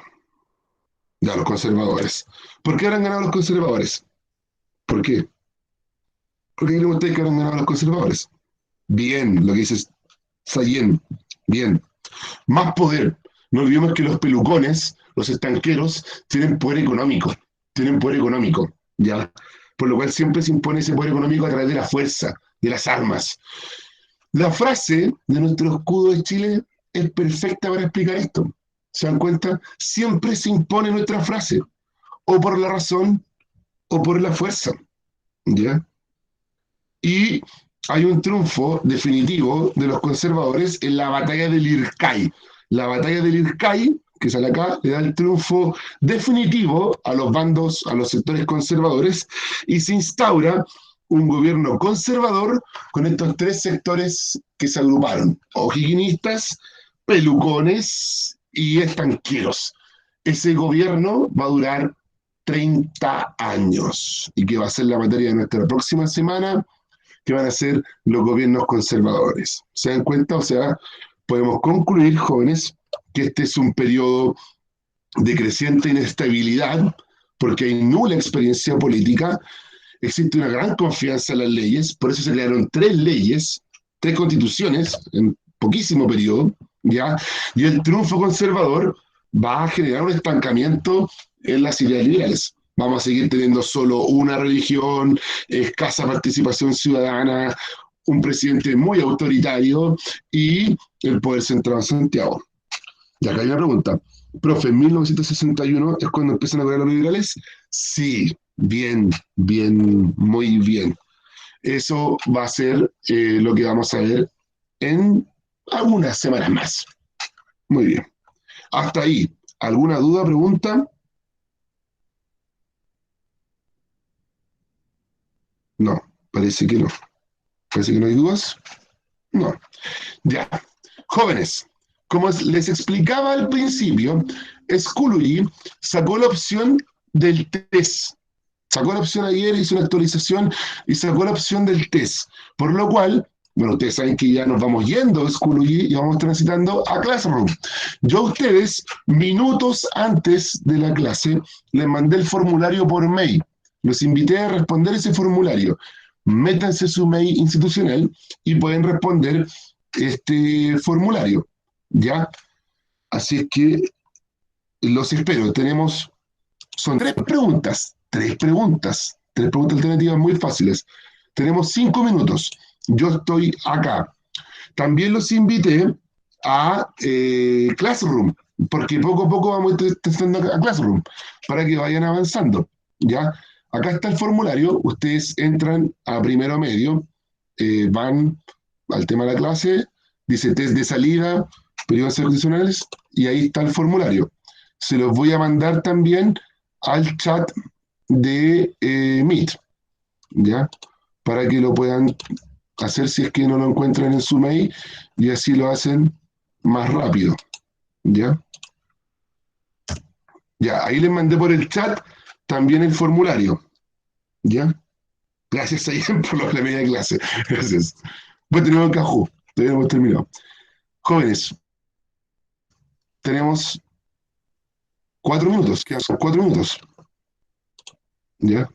Ya, los conservadores. ¿Por qué habrán ganado los conservadores? ¿Por qué? ¿Por qué creen ustedes que habrán ganado los conservadores? Bien, lo que dice Sayen. Bien. Más poder. No olvidemos que los pelucones, los estanqueros, tienen poder económico. Tienen poder económico, ¿ya? Por lo cual siempre se impone ese poder económico a través de la fuerza, de las armas. La frase de nuestro escudo de Chile es perfecta para explicar esto. ¿Se dan cuenta? Siempre se impone nuestra frase, o por la razón o por la fuerza, ¿ya? Y hay un triunfo definitivo de los conservadores en la batalla del Ircay. La batalla del Ircay, que sale acá, le da el triunfo definitivo a los bandos, a los sectores conservadores, y se instaura un gobierno conservador con estos tres sectores que se agruparon: o'higginistas, pelucones y estanqueros. Ese gobierno va a durar 30 años y que va a ser la materia de nuestra próxima semana, que van a ser los gobiernos conservadores. ¿Se dan cuenta? O sea, podemos concluir, jóvenes, que este es un periodo de creciente inestabilidad, porque hay nula experiencia política, existe una gran confianza en las leyes, por eso se crearon 3 leyes, 3 constituciones en poquísimo periodo, ¿ya? Y el triunfo conservador va a generar un estancamiento en las ideas liberales. Vamos a seguir teniendo solo una religión, escasa participación ciudadana, un presidente muy autoritario y el poder centrado en Santiago. Y acá hay una pregunta. Profe, ¿en 1961 es cuando empiezan a crear los liberales? Sí, bien, bien, muy bien. Eso va a ser lo que vamos a ver en algunas semanas más. Muy bien. Hasta ahí. ¿Alguna duda, pregunta? No, parece que no. Parece que no hay dudas. No. Ya. Jóvenes, como les explicaba al principio, Schoology sacó la opción del test. Sacó la opción ayer, hizo una actualización y sacó la opción del test. Por lo cual, bueno, ustedes saben que ya nos vamos yendo de Schoology y vamos transitando a Classroom. Yo a ustedes, minutos antes de la clase, les mandé el formulario por mail. Los invité a responder ese formulario. Métanse su mail institucional y pueden responder este formulario, ¿ya? Así es que los espero. Son tres preguntas alternativas muy fáciles. Tenemos 5 minutos. Yo estoy acá. También los invité a Classroom, porque poco a poco vamos testando a Classroom, para que vayan avanzando, ¿ya? Acá está el formulario, ustedes entran a primero medio, van al tema de la clase, dice test de salida, periodos adicionales, y ahí está el formulario. Se los voy a mandar también al chat de Meet, ¿ya? Para que lo puedan hacer si es que no lo encuentran en su mail y así lo hacen más rápido, ¿ya? Ya, ahí les mandé por el chat también el formulario, ¿ya? Gracias, Ayen, por la media clase. Gracias. Pues tenemos el cajú, todavía no hemos terminado. Jóvenes, tenemos 4 minutos, quedan son 4 minutos, ¿ya?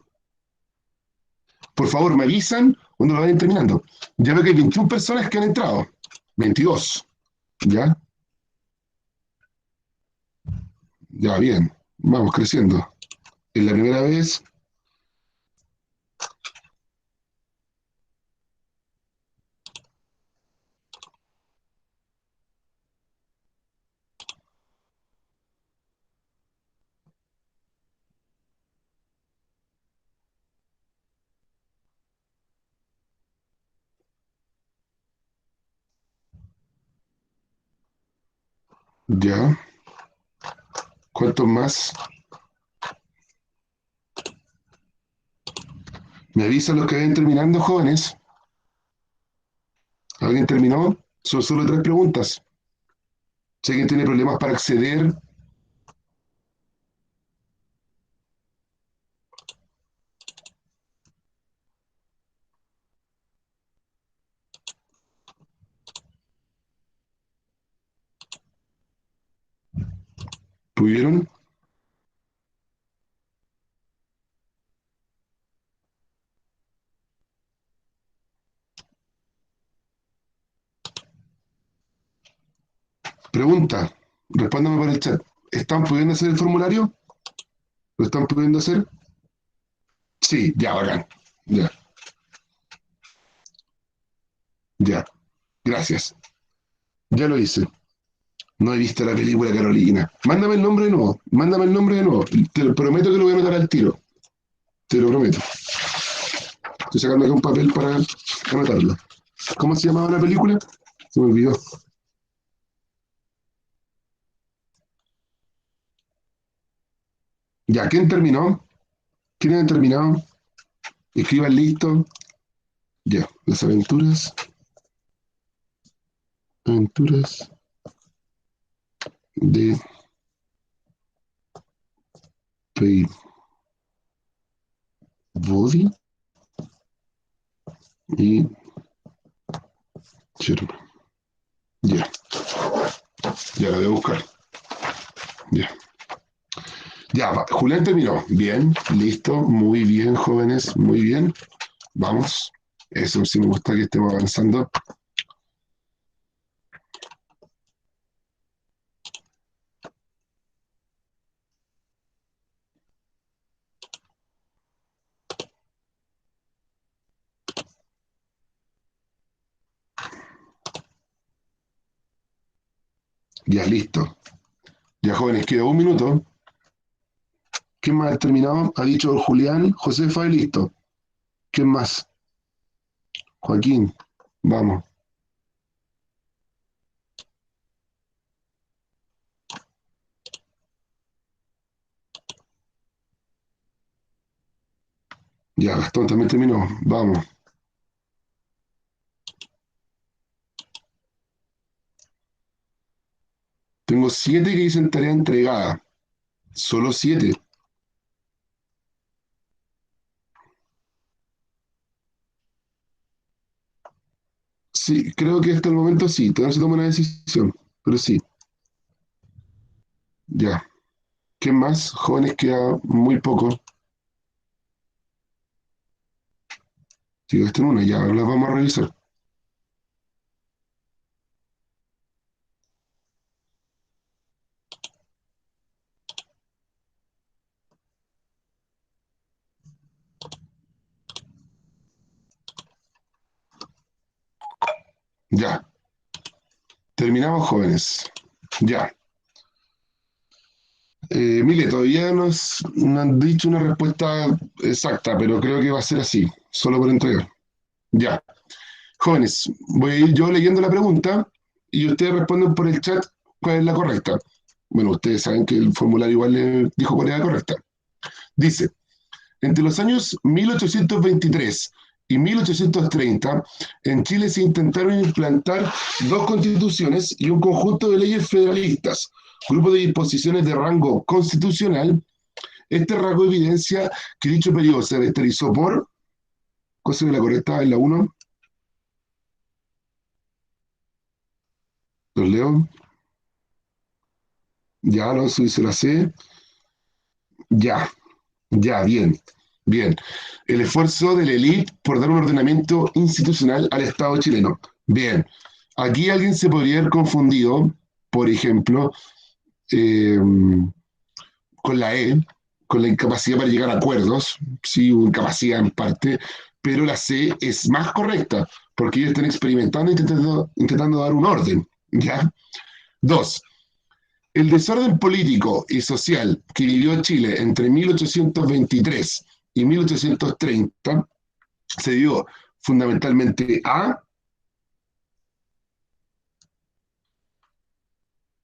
Por favor, me avisan cuando lo vayan terminando. Ya veo que hay 21 personas que han entrado, 22, ¿ya? Ya, bien, vamos creciendo. Es la primera vez. Ya. ¿Cuántos más? ¿Me avisan los que vayan terminando, jóvenes? ¿Alguien terminó? Son solo 3 preguntas. Si alguien tiene problemas para acceder, ¿pudieron? Pregunta. Respóndame por el chat. ¿Están pudiendo hacer el formulario? ¿Lo están pudiendo hacer? Sí, ya, bacán. Ya, ya. Gracias. Ya lo hice. No he visto la película, Carolina. Mándame el nombre de nuevo. Mándame el nombre de nuevo. Te lo prometo que lo voy a anotar al tiro. Te lo prometo. Estoy sacando acá un papel para anotarlo. ¿Cómo se llamaba la película? Se me olvidó. Ya, ¿quién terminó? ¿Quiénes han terminado? Escriban listo. Ya, las aventuras. Aventuras de Peabody y Sherman. Ya, ya la voy a buscar. Ya. Ya, Julián terminó. Bien, listo. Muy bien, jóvenes. Muy bien. Vamos. Eso sí me gusta que estemos avanzando. Ya, listo. Ya, jóvenes, queda un minuto. ¿Quién más ha terminado? Ha dicho Julián, Josefa y listo. ¿Quién más? Joaquín. Vamos. Ya, Gastón también terminó. Vamos. Tengo 7 que dicen tarea entregada. Solo 7. Sí, creo que hasta el momento sí. Todavía no se toma una decisión. Pero sí. Ya. ¿Qué más? Jóvenes queda muy poco. Sí, esta en una, ya las vamos a revisar. Ya. Terminamos, jóvenes. Ya. Mire, todavía no han dicho una respuesta exacta, pero creo que va a ser así, solo por entregar. Ya. Jóvenes, voy a ir yo leyendo la pregunta y ustedes responden por el chat cuál es la correcta. Bueno, ustedes saben que el formulario igual les dijo cuál es la correcta. Dice, entre los años 1823 y 1830, en Chile se intentaron implantar dos constituciones y un conjunto de leyes federalistas, grupo de disposiciones de rango constitucional. Este rasgo evidencia que dicho periodo se caracterizó por, cosa de la correcta en la uno, los leo, ya, Alonso dice la C, ya, ya, bien, bien. El esfuerzo de la élite por dar un ordenamiento institucional al Estado chileno. Bien. Aquí alguien se podría haber confundido, por ejemplo, eh, con la E, con la incapacidad para llegar a acuerdos, sí, incapacidad en parte, pero la C es más correcta, porque ellos están experimentando, intentando dar un orden, ¿ya? Dos, el desorden político y social que vivió Chile entre 1823 y 1830 se dio fundamentalmente a,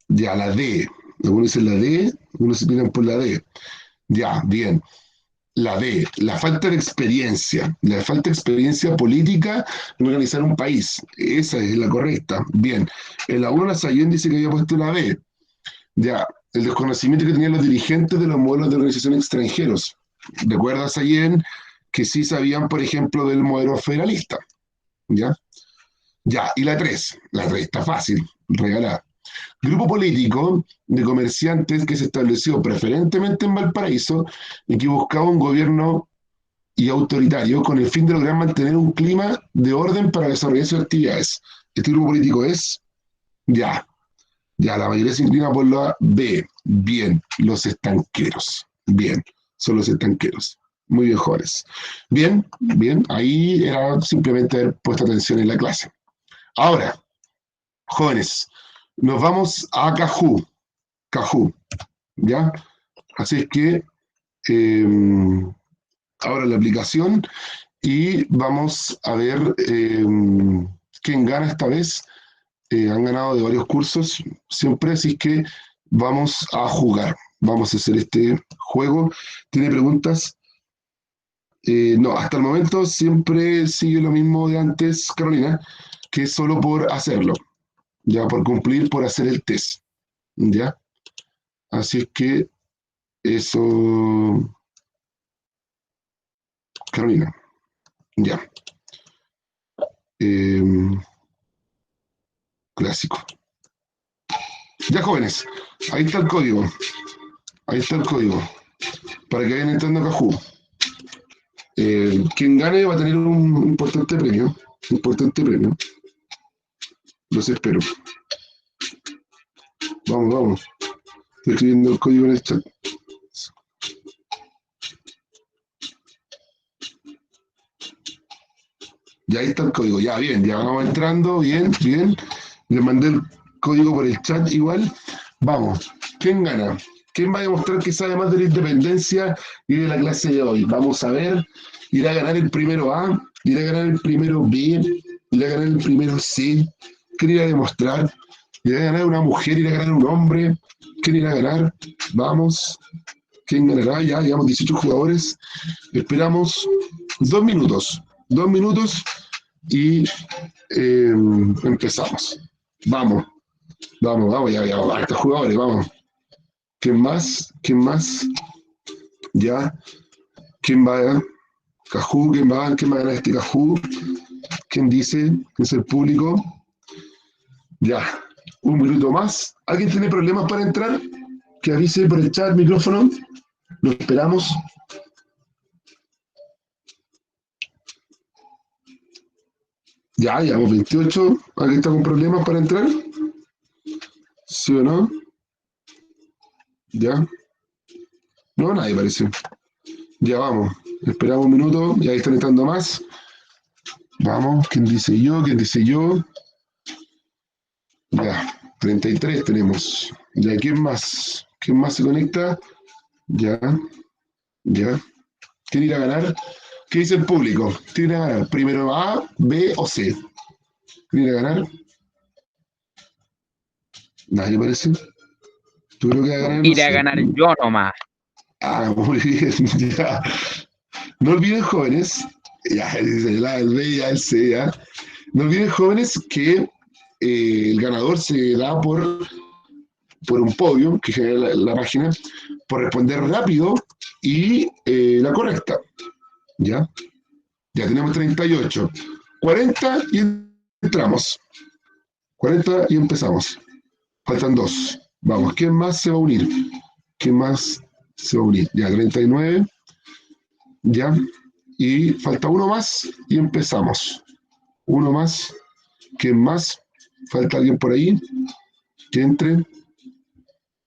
ya, la D. Algunos dicen la D, algunos se piden por la D. Ya, bien. La D, la falta de experiencia, la falta de experiencia política en organizar un país. Esa es la correcta. Bien. En la 1 la Sayén dice que había puesto la B. Ya, el desconocimiento que tenían los dirigentes de los modelos de organización extranjeros. Recuerda, Sayén, que sí sabían, por ejemplo, del modelo federalista. ¿Ya? Ya, y la 3 está fácil, regalada. Grupo político de comerciantes que se estableció preferentemente en Valparaíso y que buscaba un gobierno y autoritario con el fin de lograr mantener un clima de orden para desarrollar sus actividades. Este grupo político es, ya, ya, la mayoría se inclina por la B. Bien, los estanqueros. Bien, son los estanqueros. Muy bien, jóvenes. Bien, bien, ahí era simplemente haber puesto atención en la clase. Ahora, jóvenes, nos vamos a Cajú. Cajú, ¿ya? Así es que ahora la aplicación y vamos a ver quién gana esta vez. Han ganado de varios cursos siempre, así que vamos a jugar. Vamos a hacer este juego. ¿Tiene preguntas? No, hasta el momento siempre sigue lo mismo de antes, Carolina, que es solo por hacerlo, ya por cumplir, por hacer el test, ¿ya? Así es que eso, Carolina, ya. Eh, clásico. Ya, jóvenes, ahí está el código. Ahí está el código. Para que vayan entrando a Cajú. Quien gane va a tener un importante premio. Importante premio. Los espero. Vamos, vamos. Estoy escribiendo el código en el chat. Ya ahí está el código. Ya, bien. Ya vamos entrando. Bien, bien. Les mandé código por el chat igual. Vamos, ¿quién gana? ¿Quién va a demostrar que sabe más de la independencia y de la clase de hoy? Vamos a ver, ¿irá a ganar el primero A? ¿Irá a ganar el primero B? ¿Irá a ganar el primero C? ¿Quién irá a demostrar? ¿Irá a ganar una mujer? ¿Irá a ganar un hombre? ¿Quién irá a ganar? Vamos, ¿quién ganará? Ya llevamos 18 jugadores. Esperamos 2 minutos. 2 minutos y empezamos. Vamos, vamos, ya, estos jugadores, vamos. ¿Quién más? ¿Quién más? Ya. ¿Quién va? Cajú, ¿quién va? ¿Quién va a ganar este Cajú? ¿Quién dice? ¿Quién es el público? Ya. 1 minuto más. ¿Alguien tiene problemas para entrar? Que avise por el chat, micrófono. Lo esperamos. Ya, llevamos 28. ¿Alguien está con problemas para entrar? ¿Sí o no? Ya. No, nadie parece. Ya vamos. Esperamos 1 minuto. Y ahí están entrando más. Vamos. ¿Quién dice yo? ¿Quién dice yo? Ya. 33 tenemos. Ya, ¿quién más? ¿Quién más se conecta? Ya. Ya. ¿Quién irá a ganar? ¿Qué dice el público? ¿Quién irá a ganar? ¿Primero A, B o C? ¿Quién irá a ganar? Nadie parece. Yo creo que va a ganar, no Iré a sé. ganar yo nomás. Ah, muy bien. Ya. No olviden, jóvenes, ya dice la, el B, ya el C, ya. No olviden, jóvenes, que el ganador se da por un podio que genera la página, por responder rápido y la correcta. ¿Ya? Ya tenemos 38. 40 y entramos. 40 y empezamos. Faltan 2. Vamos, ¿quién más se va a unir? ¿Quién más se va a unir? Ya, 39. Ya. Y falta uno más y empezamos. Uno más. ¿Quién más? ¿Falta alguien por ahí? Que entre.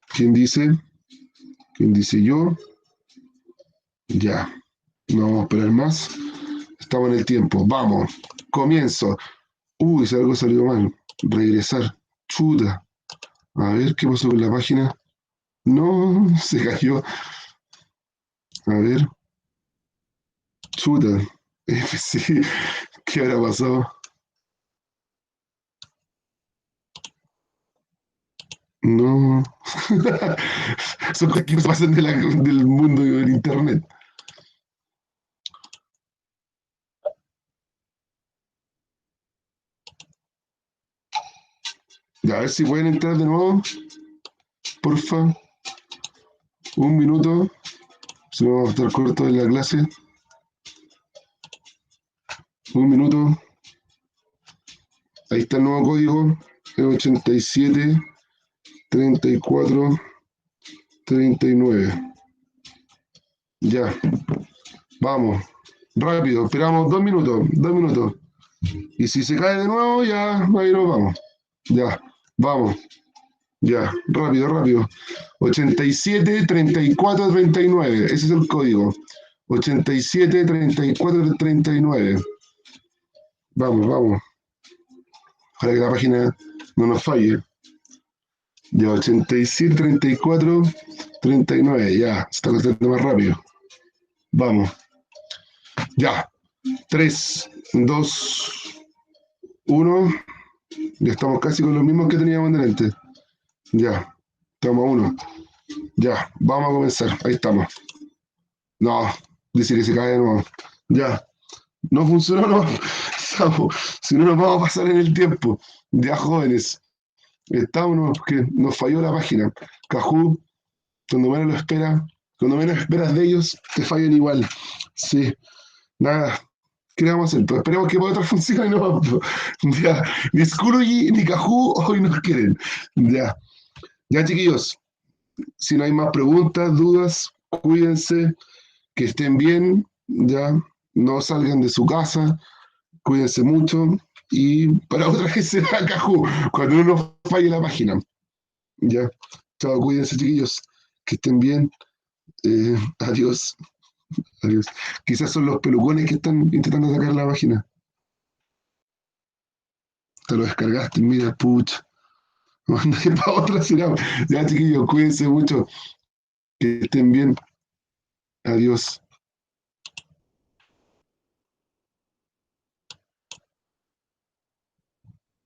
¿Quién dice? ¿Quién dice yo? Ya. No vamos a esperar más. Estamos en el tiempo. Vamos. Comienzo. Uy, si algo salió mal. Regresar. Chuta. A ver qué pasó con la página. No, se cayó. A ver. Chuta. FC. ¿Qué habrá pasado? No. Son cosas que pasan del mundo del internet. Ya, a ver si pueden entrar de nuevo. Porfa. 1 minuto. Si no vamos a estar cortos en la clase. 1 minuto. Ahí está el nuevo código. Es 87 34 39. Ya. Vamos. Rápido. Esperamos 2 minutos. 2 minutos. Y si se cae de nuevo, ya ahí nos vamos. Ya. Vamos. Ya. Rápido, rápido. 87 34 39. Ese es el código. 87 34 39. Vamos, vamos. Para que la página no nos falle. Ya, 87 34 39. Ya, se está contando más rápido. Vamos. Ya. 3 2 1. Ya estamos casi con los mismos que teníamos delante. Ya. Estamos a 1. Ya. Vamos a comenzar. Ahí estamos. No. Dice que se cae de nuevo. Ya. No funcionó, no. Si no nos vamos a pasar en el tiempo. Ya, jóvenes. Estamos que nos falló la página. Cajú, cuando menos lo esperas, cuando menos esperas de ellos, te fallan igual. Sí, nada. ¿Qué vamos a hacer? Pues esperemos que otra funcione y no. Ya, ni Skurugi ni Cajú hoy nos quieren. Ya, ya, chiquillos. Si no hay más preguntas, dudas, cuídense, que estén bien, ya, no salgan de su casa, cuídense mucho. Y para otra vez será Cajú, cuando uno falle la página. Ya, chao, cuídense, chiquillos, que estén bien. Adiós, adiós. Quizás son los pelucones que están intentando sacar la página. Te lo descargaste, mira, pucha. Para otra será. Ya, chiquillos, cuídense mucho. Que estén bien. Adiós.